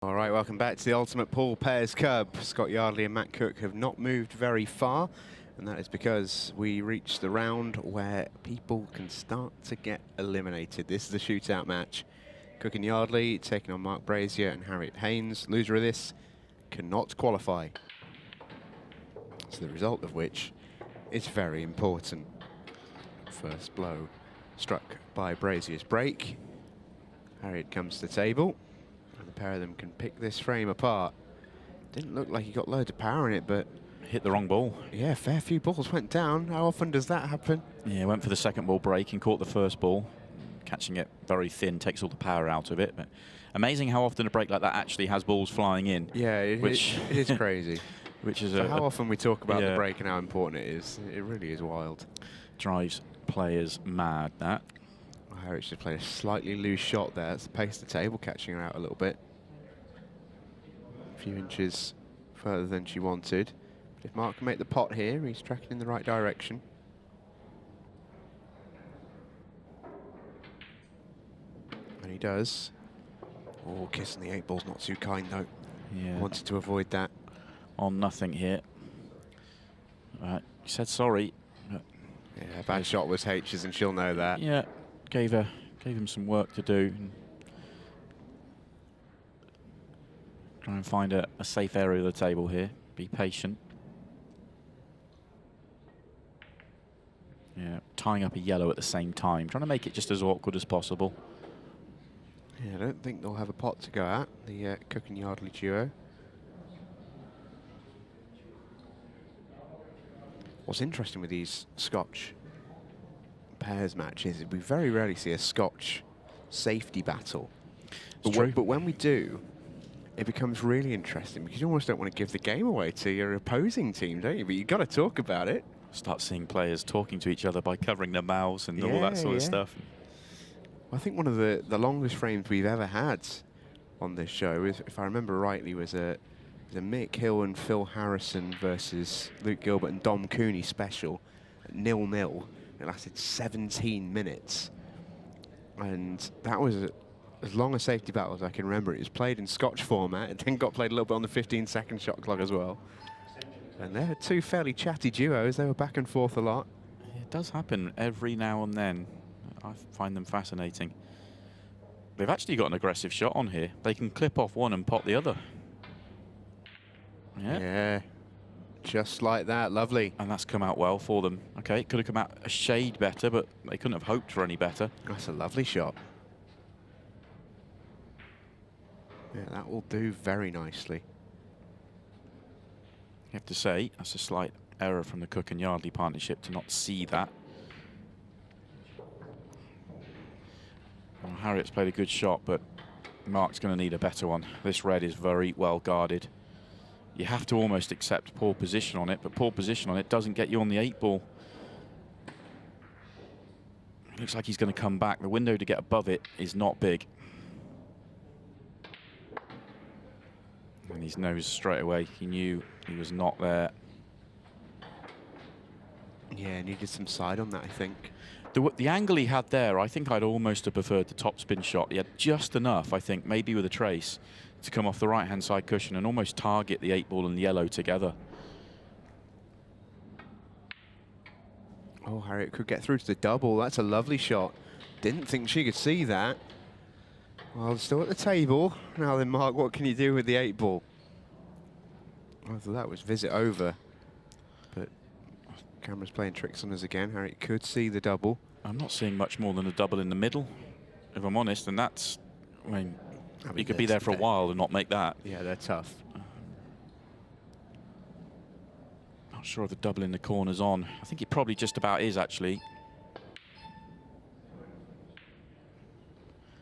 All right, welcome back to the Ultimate Pool Pairs Cup. Scott Yardley and Matt Cooke have not moved very far, and that is because we reached the round where people can start to get eliminated. This is the shootout match. Cooke and Yardley taking on Marc Brazier and Harriet Haynes. Loser of this cannot qualify. So the result of which is very important. First blow struck by Brazier's break. Harriet comes to the table. The pair of them can pick this frame apart. Didn't look like he got loads of power in it, but hit the wrong ball. Yeah, fair few balls went down. How often does that happen? Yeah, went for the second ball break and caught the first ball. Catching it very thin takes all the power out of it. But amazing how often a break like that actually has balls flying in. Yeah, it is crazy. Which is how often we talk about the break and how important it is. It really is wild. Drives players mad, that. Harriet just played a slightly loose shot there. It's the pace of the table catching her out a little bit. A few inches further than she wanted. But if Marc can make the pot here, he's tracking in the right direction. And he does. Oh, kissing the 8 ball's not too kind though. Yeah. Wanted to avoid that. On nothing here. Right, he said sorry. Yeah, bad shot was H's and she'll know that. Yeah. Gave him some work to do. Try and find a safe area of the table here. Be patient. Yeah, tying up a yellow at the same time. Trying to make it just as awkward as possible. Yeah, I don't think they'll have a pot to go at, the Cooke and Yardley duo. What's interesting with these Scotch pairs matches, we very rarely see a Scotch safety battle. But when we do, it becomes really interesting because you almost don't want to give the game away to your opposing team, don't you? But you've got to talk about it. Start seeing players talking to each other by covering their mouths and all that sort of stuff. I think one of the longest frames we've ever had on this show, is, if I remember rightly, was a Mick Hill and Phil Harrison versus Luke Gilbert and Dom Cooney special at 0-0. It lasted 17 minutes. And that was as long a safety battle as I can remember. It was played in Scotch format. It then got played a little bit on the 15-second shot clock as well. And they're two fairly chatty duos. They were back and forth a lot. It does happen every now and then. I find them fascinating. They've actually got an aggressive shot on here. They can clip off one and pot the other. Yeah. Just like that, lovely. And that's come out well for them. Okay, it could have come out a shade better, but they couldn't have hoped for any better. That's a lovely shot. Yeah, that will do very nicely. You have to say, that's a slight error from the Cooke and Yardley partnership to not see that. Well, Harriet's played a good shot, but Marc's going to need a better one. This red is very well guarded. You have to almost accept poor position on it, but poor position on it doesn't get you on the 8 ball. It looks like he's going to come back. The window to get above it is not big. And he knows straight away. He knew he was not there. Yeah, needed some side on that, I think. The angle he had there, I think I'd almost have preferred the top spin shot. He had just enough, I think, maybe with a trace, to come off the right-hand side cushion and almost target the 8 ball and the yellow together. Oh, Harriet could get through to the double. That's a lovely shot. Didn't think she could see that. Well, still at the table. Now then, Marc, what can you do with the 8 ball? I thought that was visit over. But camera's playing tricks on us again. Harriet could see the double. I'm not seeing much more than a double in the middle, if I'm honest, and that's, I mean you could be there for a while and not make that. Yeah, they're tough. Not sure if the double in the corner's on. I think it probably just about is, actually.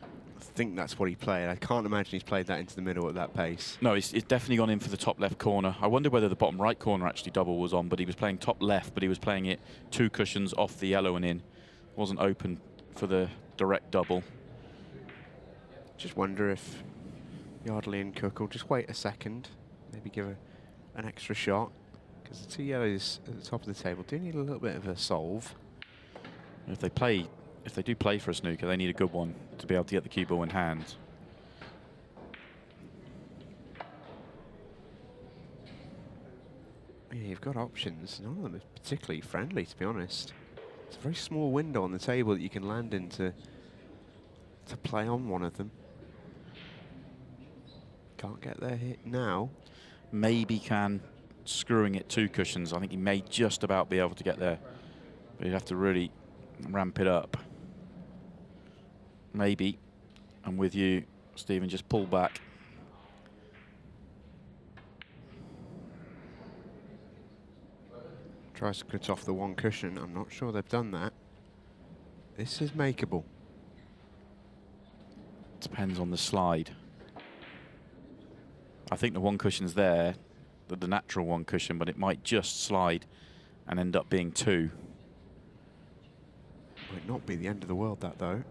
I think that's what he played. I can't imagine he's played that into the middle at that pace. No, it's definitely gone in for the top left corner. I wonder whether the bottom right corner actually double was on, but he was playing top left, but he was playing it 2 cushions off the yellow and in. Wasn't open for the direct double. Just wonder if Yardley and Cooke will just wait a second, maybe give an extra shot, because the 2 yellows at the top of the table do need a little bit of a solve. If they do play for a snooker, they need a good one to be able to get the cue ball in hand. Yeah, you've got options. None of them are particularly friendly, to be honest. It's a very small window on the table that you can land into to play on one of them. Can't get there hit now. Maybe can, screwing it 2 cushions. I think he may just about be able to get there. But he'd have to really ramp it up. Maybe. I'm with you, Stephen, just pull back. Tries to cut off the 1 cushion. I'm not sure they've done that. This is makeable. Depends on the slide. I think the 1 cushion's there, the natural 1 cushion, but it might just slide and end up being 2. Might not be the end of the world, that, though.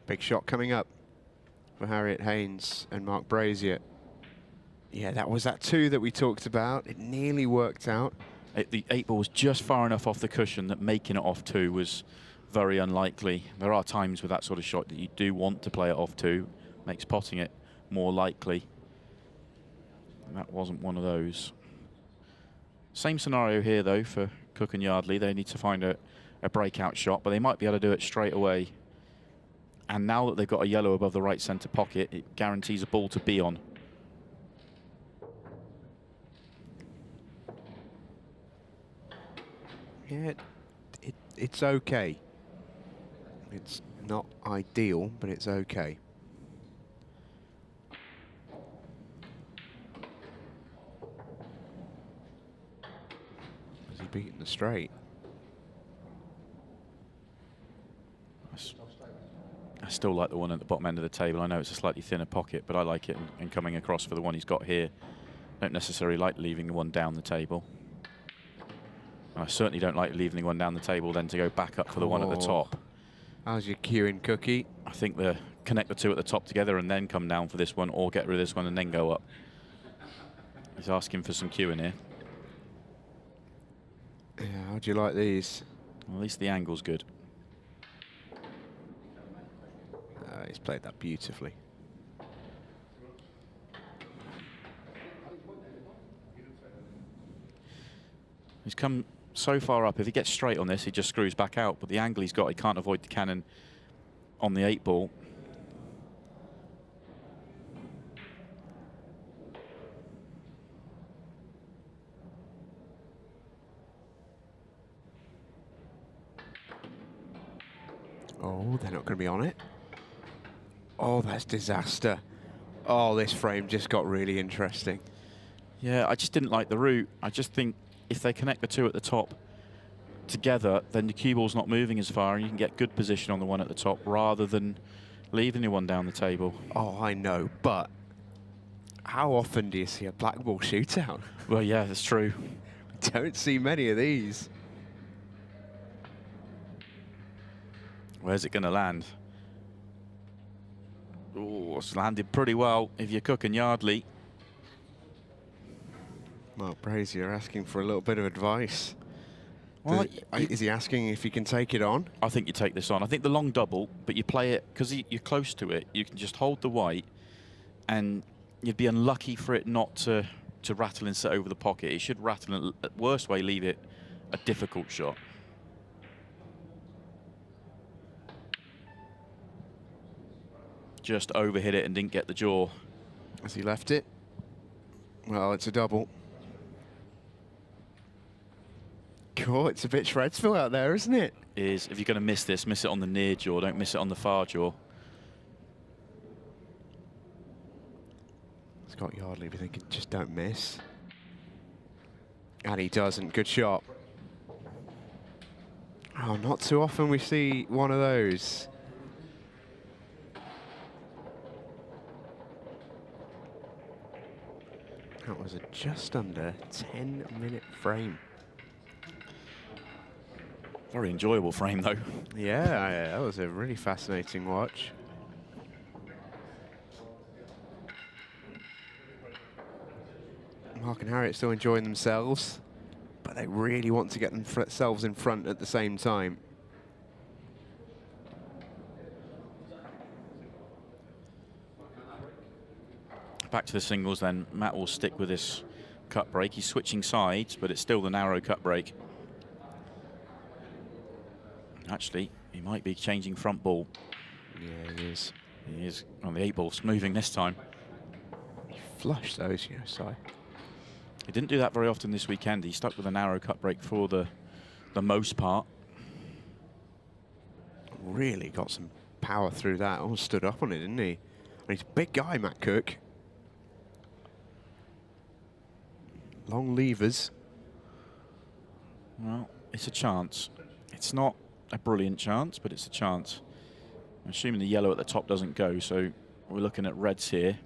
Big shot coming up for Harriet, Haynes and Marc Brazier. Yeah, that was that 2 that we talked about. It nearly worked out. The 8 ball was just far enough off the cushion that making it off 2 was very unlikely. There are times with that sort of shot that you do want to play it off 2. Makes potting it more likely. And that wasn't one of those. Same scenario here, though, for Cooke and Yardley. They need to find a breakout shot, but they might be able to do it straight away. And now that they've got a yellow above the right centre pocket, it guarantees a ball to be on. Yeah, it's okay. It's not ideal, but it's okay. Has he beaten the straight? I still like the one at the bottom end of the table. I know it's a slightly thinner pocket, but I like it and coming across for the one he's got here. Don't necessarily like leaving the one down the table. And I certainly don't like leaving the one down the table then to go back up for the one at the top. How's your cueing, Cookie? I think connect the 2 at the top together and then come down for this one, or get rid of this one and then go up. He's asking for some cueing here. Yeah, how do you like these? Well, at least the angle's good. He's played that beautifully. He's come so far up. If he gets straight on this, he just screws back out. But the angle he's got, he can't avoid the cannon on the 8 ball. Oh, they're not going to be on it. Oh, that's disaster. Oh, this frame just got really interesting. Yeah, I just didn't like the route. I just think if they connect the 2 at the top together, then the cue ball's not moving as far and you can get good position on the one at the top rather than leaving the one down the table. Oh, I know, but how often do you see a black ball shootout? Well, yeah, that's true. We don't see many of these. Where's it going to land? Oh, it's landed pretty well if you're Cooke and Yardley. Marc Brazier asking for a little bit of advice. Well, is he asking if he can take it on? I think you take this on. I think the long double, but you play it, because you're close to it, you can just hold the white, and you'd be unlucky for it not to rattle and set over the pocket. It should rattle and, at worst way, leave it a difficult shot. Just overhit it and didn't get the jaw. Has he left it? Well, it's a double. Cool, it's a bit Shredsville out there, isn't it? If you're going to miss this, miss it on the near jaw, don't miss it on the far jaw. Scott Yardley, we think, just don't miss. And he doesn't. Good shot. Oh, not too often we see one of those. That was a just under 10-minute frame. Very enjoyable frame, though. Yeah, that was a really fascinating watch. Marc and Harriet still enjoying themselves, but they really want to get themselves in front at the same time. Back to the singles then. Matt will stick with this cut break. He's switching sides, but it's still the narrow cut break. Actually, he might be changing front ball. Yeah, he is. He is. On the 8-ball's moving this time. He flushed those, you know, so. He didn't do that very often this weekend. He stuck with a narrow cut break for the most part. Really got some power through that. Almost stood up on it, didn't he? And he's a big guy, Matt Cooke. Long levers. Well, it's a chance. It's not a brilliant chance, but it's a chance. I'm assuming the yellow at the top doesn't go, so we're looking at reds here.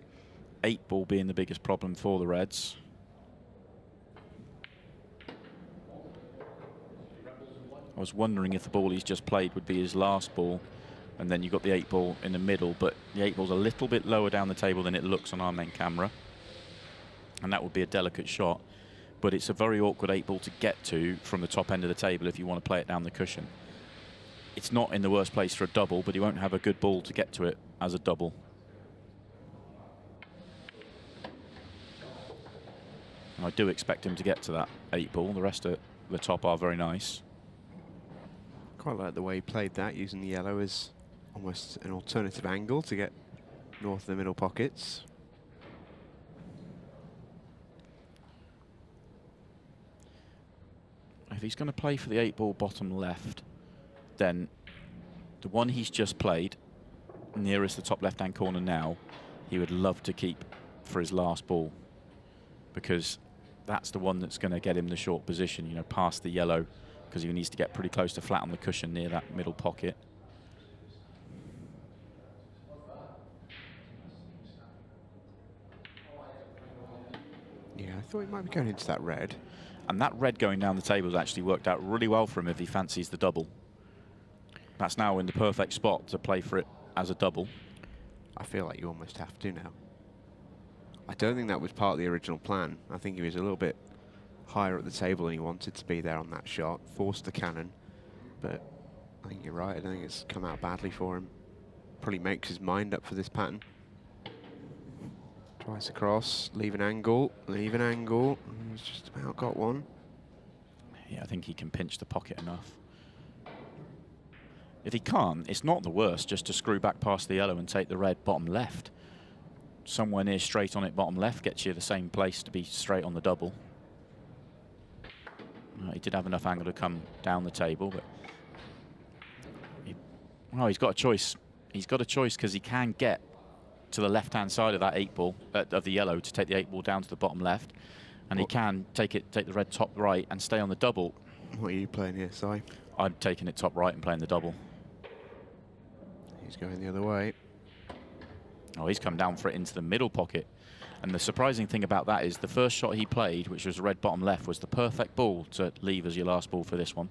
8-ball being the biggest problem for the reds. I was wondering if the ball he's just played would be his last ball, and then you've got the 8-ball in the middle, but the 8-ball's a little bit lower down the table than it looks on our main camera, and that would be a delicate shot. But it's a very awkward 8-ball to get to from the top end of the table if you want to play it down the cushion. It's not in the worst place for a double, but he won't have a good ball to get to it as a double. And I do expect him to get to that 8-ball. The rest of the top are very nice. Quite like the way he played that, using the yellow as almost an alternative angle to get north of the middle pockets. If he's going to play for the 8-ball bottom left, then the one he's just played, nearest the top left-hand corner now, he would love to keep for his last ball, because that's the one that's going to get him the short position, you know, past the yellow, because he needs to get pretty close to flat on the cushion near that middle pocket. Yeah, I thought he might be going into that red. And that red going down the table has actually worked out really well for him if he fancies the double. That's now in the perfect spot to play for it as a double. I feel like you almost have to now. I don't think that was part of the original plan. I think he was a little bit higher at the table than he wanted to be there on that shot. Forced the cannon. But I think you're right. I don't think it's come out badly for him. Probably makes his mind up for this pattern. Tries across, leave an angle, He's just about got one. Yeah, I think he can pinch the pocket enough. If he can't, it's not the worst just to screw back past the yellow and take the red bottom left. Somewhere near straight on it bottom left gets you the same place to be straight on the double. He did have enough angle to come down the table, but he's got a choice. He's got a choice because he can get to the left-hand side of that 8-ball, of the yellow, to take the 8-ball down to the bottom left, and he can take the red top right and stay on the double. What are you playing here, Si? I'm taking it top right and playing the double. He's going the other way. Oh, he's come down for it into the middle pocket. And the surprising thing about that is the first shot he played, which was red bottom left, was the perfect ball to leave as your last ball for this one.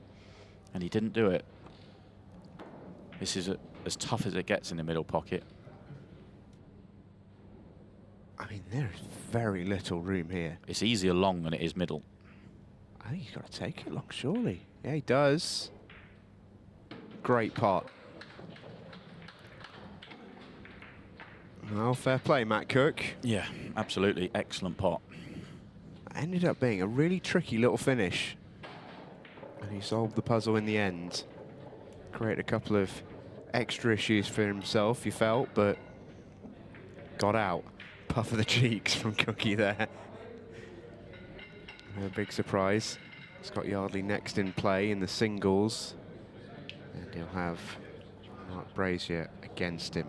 And he didn't do it. This is as tough as it gets in the middle pocket. I mean, there's very little room here. It's easier long than it is middle. I think he's got to take it long, surely. Yeah, he does. Great pot. Well, fair play, Matt Cooke. Yeah, absolutely. Excellent pot. Ended up being a really tricky little finish. And he solved the puzzle in the end. Created a couple of extra issues for himself, you felt, but got out. Puff of the cheeks from Cookie there. A big surprise. Scott Yardley next in play in the singles. And he'll have Marc Brazier against him.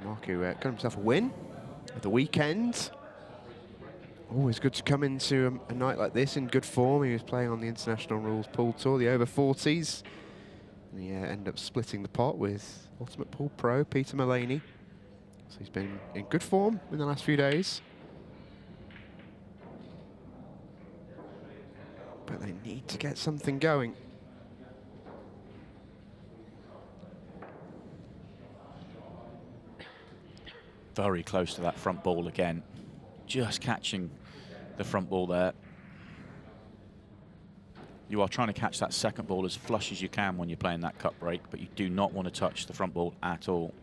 Mark, who got himself a win at the weekend. Always good to come into a night like this in good form. He was playing on the International Rules Pool Tour, the over 40s. And he ended up splitting the pot with Ultimate Pool Pro, Peter Mullaney. So he's been in good form in the last few days. But they need to get something going. Very close to that front ball again. Just catching the front ball there. You are trying to catch that second ball as flush as you can when you're playing that cut break, but you do not want to touch the front ball at all.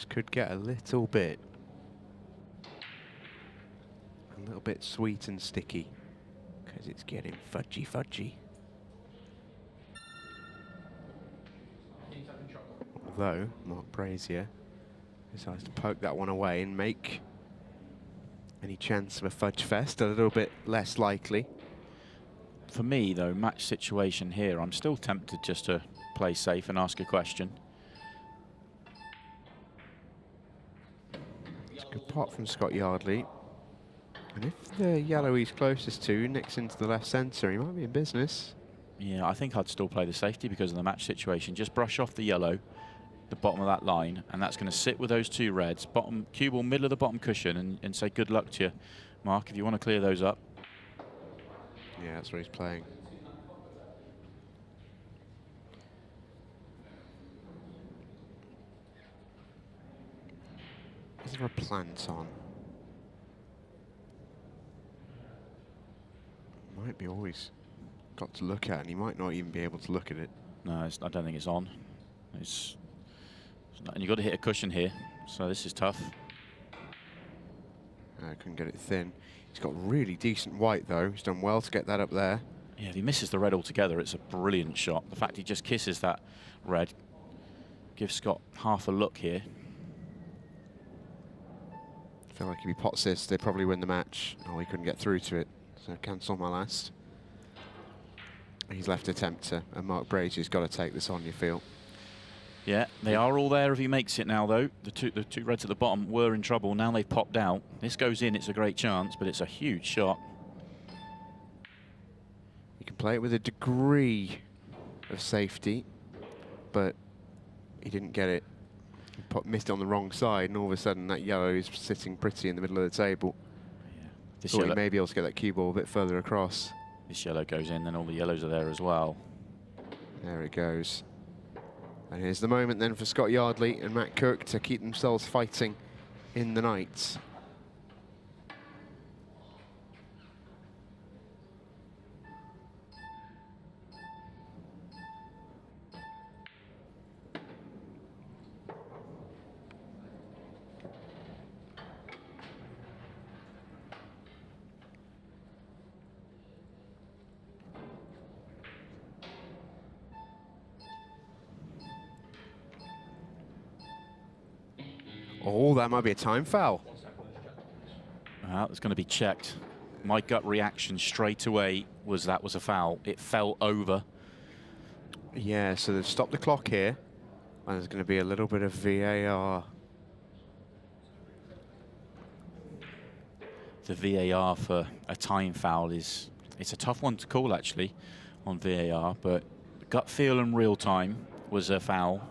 this could get a little bit sweet and sticky, because it's getting fudgy. Although Marc Brazier decides to poke that one away and make any chance of a fudge fest a little bit less likely. For me, though, match situation here, I'm still tempted just to play safe and ask a question. It's a good pot from Scott Yardley. And if the yellow he's closest to nicks into the left centre, he might be in business. Yeah, I think I'd still play the safety because of the match situation. Just brush off the yellow, the bottom of that line, and that's going to sit with those two reds. Bottom cue ball, middle of the bottom cushion, and say good luck to you, Mark, if you want to clear those up. Yeah, that's what he's playing. Is there a plant on? Might be always got to look at, and he might not even be able to look at it. No, I don't think it's on. It's not, and you've got to hit a cushion here, so this is tough. I couldn't get it thin. He's got really decent white, though. He's done well to get that up there. Yeah, if he misses the red altogether, it's a brilliant shot. The fact he just kisses that red gives Scott half a look here. I feel like if he pots this, they probably win the match. Oh, he couldn't get through to it, so cancel my last. He's left attempt to, and Marc Brazier's got to take this on, you feel. Yeah, they are all there if he makes it now, though. The two reds at the bottom were in trouble. Now they've popped out. This goes in, it's a great chance, but it's a huge shot. You can play it with a degree of safety, but he didn't get it. He missed it on the wrong side, and all of a sudden that yellow is sitting pretty in the middle of the table. Yeah. This Thought he may be able to get that cue ball a bit further across. This yellow goes in, then all the yellows are there as well. There it goes. And here's the moment then for Scott Yardley and Matt Cooke to keep themselves fighting in the night. Oh, that might be a time foul. It's going to be checked. My gut reaction straight away was that was a foul. It fell over. Yeah, so they've stopped the clock here, and there's going to be a little bit of VAR. The VAR for a time foul it's a tough one to call, actually, on VAR, but gut feel in real time was a foul.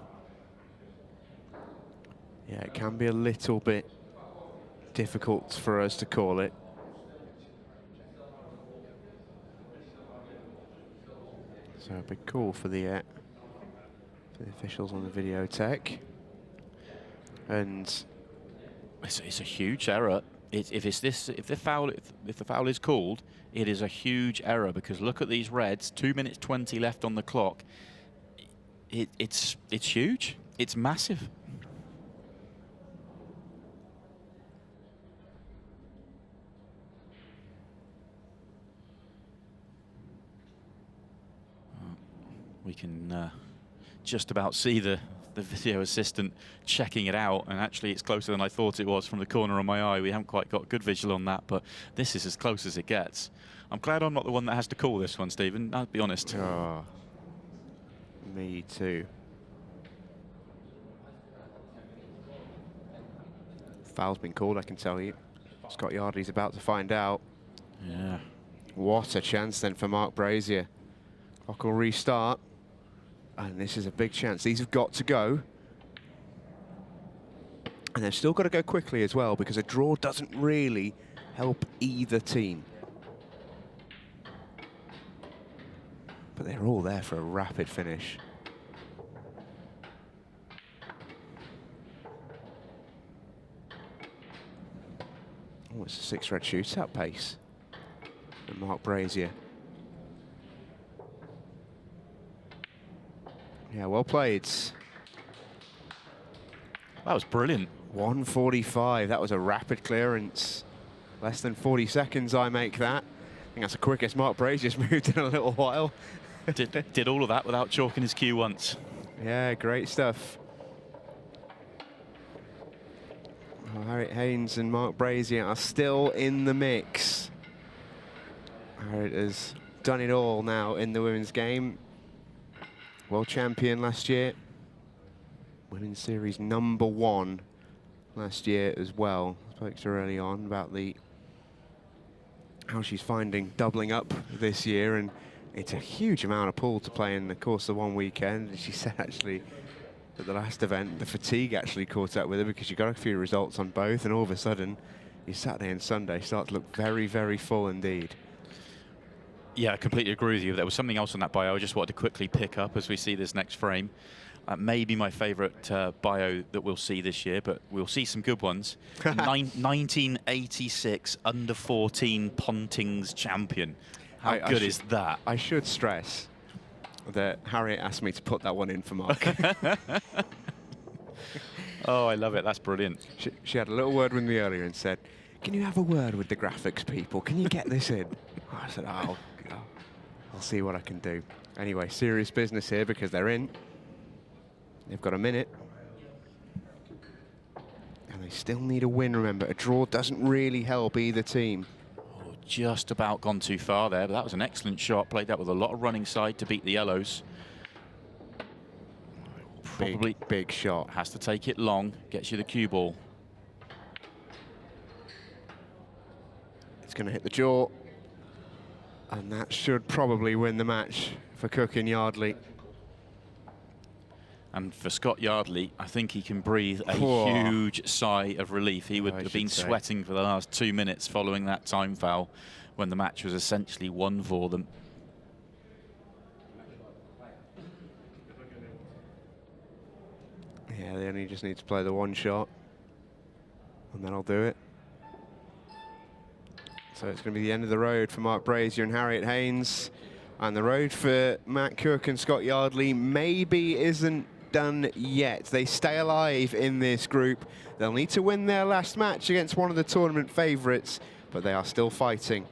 Yeah, it can be a little bit difficult for us to call it. So a big call for the officials on the video tech. And It's a huge error. If the foul is called, it is a huge error, because look at these reds. 2 minutes 20 left on the clock. It's huge. It's massive. We can just about see the video assistant checking it out, and actually it's closer than I thought it was from the corner of my eye. We haven't quite got good visual on that, but this is as close as it gets. I'm glad I'm not the one that has to call this one, Stephen, I'll be honest. oh, me too. Foul's been called, I can tell you. Scott Yardley's about to find out. Yeah. What a chance then for Marc Brazier. Clock will restart. And this is a big chance. These have got to go. And they've still got to go quickly as well, because a draw doesn't really help either team. But they're all there for a rapid finish. Oh, it's a 6 red shootout pace. And Marc Brazier. Yeah, well played. That was brilliant. 145. That was a rapid clearance. Less than 40 seconds, I make that. I think that's the quickest Marc Brazier's moved in a little while. did all of that without chalking his cue once. Yeah, great stuff. Oh, Harriet Haynes and Marc Brazier are still in the mix. Harriet has done it all now in the women's game. World champion last year. Women's series #1 last year as well. Spoke to her early on about how she's finding doubling up this year, and it's a huge amount of pool to play in the course of one weekend. She said actually at the last event, the fatigue actually caught up with her because you got a few results on both, and all of a sudden, your Saturday and Sunday start to look very, very full indeed. Yeah, I completely agree with you. There was something else on that bio I just wanted to quickly pick up as we see this next frame. Maybe my favourite bio that we'll see this year, but we'll see some good ones. 1986 under-14 Pontings champion. How good is that? I should stress that Harriet asked me to put that one in for Marc. Oh, I love it. That's brilliant. She had a little word with me earlier and said, "Can you have a word with the graphics people? Can you get this in?" I said, I'll see what I can do. Anyway, serious business here because they're in. They've got a minute. And they still need a win, remember. A draw doesn't really help either team. Oh, just about gone too far there, but that was an excellent shot. Played that with a lot of running side to beat the yellows. Probably big shot. Has to take it long, gets you the cue ball. It's going to hit the jaw. And that should probably win the match for Cooke and Yardley. And for Scott Yardley, I think he can breathe a huge sigh of relief. He would have been sweating for the last 2 minutes following that time foul when the match was essentially won for them. Yeah, they only just need to play the one shot, and that'll do it. So it's going to be the end of the road for Marc Brazier and Harriet Haynes. And the road for Matt Cooke and Scott Yardley maybe isn't done yet. They stay alive in this group. They'll need to win their last match against one of the tournament favourites, but they are still fighting